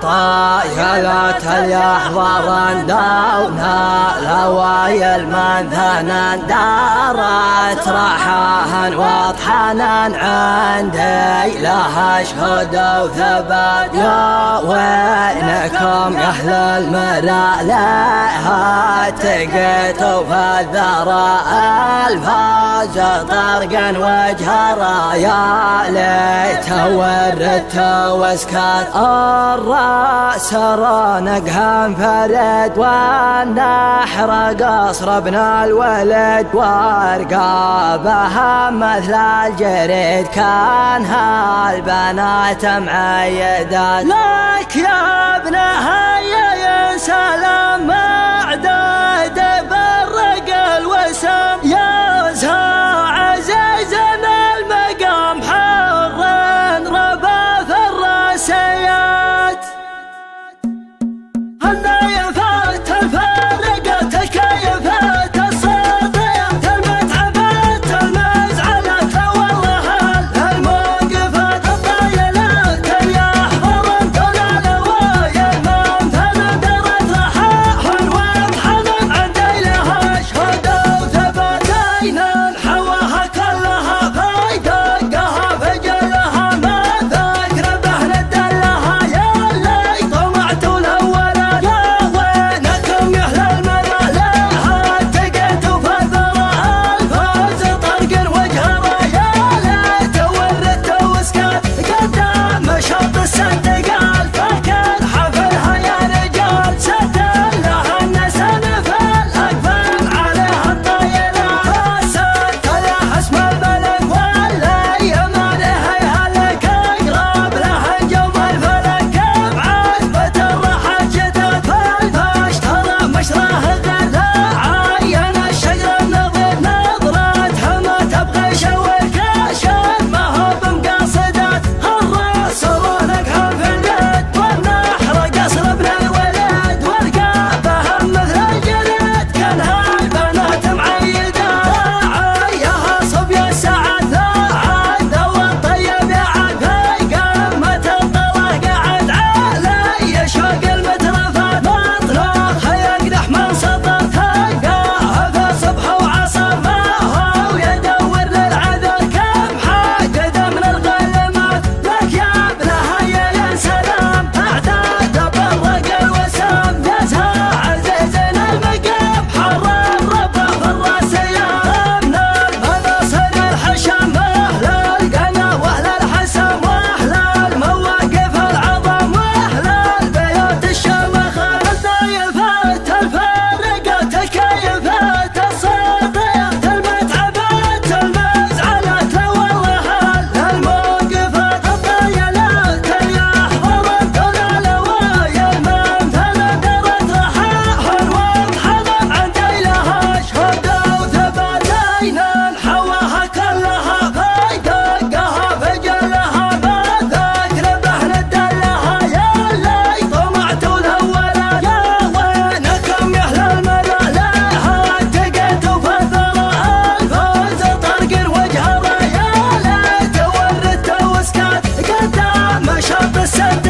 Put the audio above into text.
طايلة اليحضر دونا الأوايل من ثنا دارت رحاها وطحنا عندي لها شهود وثبات. يا وينكم يا أهل المرا لها تقيتوا في الذرى الفاز طرقا وجهرا. يا ليت وردت واسكت الراس رونقها انفرد والنحر قصر ابن الولد وارقابها مثل الجريد كانها البنات معيدات. لك يا ابنها يا سلام معداد برق الوسام يا زها عزيزنا المقام حرا ربا في الراسيات. النايفات الفارقات الكيفات الصاديات المتعبات المزعلات والله الموقفات الطايلات اليحضر دون الأوايل ممثل درت رحاح وطحنا عندي لها شهود وثباتين حواها كلها في دقها في جلها ما ذاك ربح ندلها. يا اللي طمعت الأولاد يا وينكم يا أهل المرا لها تقيتوا في الذرى الفوز طرق وجهرا. يا ليت وردت وسكت قدام شط السنتقال فكر حفلها يا رجال ستر لها النسن في الأقفال عليها الطايلات ست لها اسم الملك والأيمان هيهلك أقرب لها الجوم الفلك بعزبة الرحى شتت فالفاش ترى مشراه غير عين الشجرة النظير نظرتها ما تبغي شوي كاشف ما هو بمقاصدات. الراس رونقها في اليد والنحر قصر ابن الولد ورقابها مثل الجلد كانها البنات معيدات. عيها صبي السعد ذاعد ذو الطيب يعد في قمة الطلاق قعد علي شوق المترفات مطرخ يقدح من سطر تلقاها في صبح وعصر ما هو يدور للعذر كم حاجد من الغلمات. لك يا ابنها يا سلام اعداد برق الوسام جازها عزيزين المقام حرر ربه في الراسيات. من المناصر الحشام واهل القنا واهل الحسام واهل المواقف العظام واهل البيوت الشامخات. النايفات الفارقات الكيفات الصاديات المتعبات المزعلات والله الموقفات الطايلات اليحضر دون الأوايل ممثل درت رحاح وطحنا عندي لها شهود وثباتين حواها كلها في دقها في جلها ما ذاك ربح ندلها. يا اللي طمعت الأولاد يا وينكم يا أهل المرا لها تقيتوا في الذرى الفوز طرق وجهرا. يا ليت وردت وسكت قدام شط السد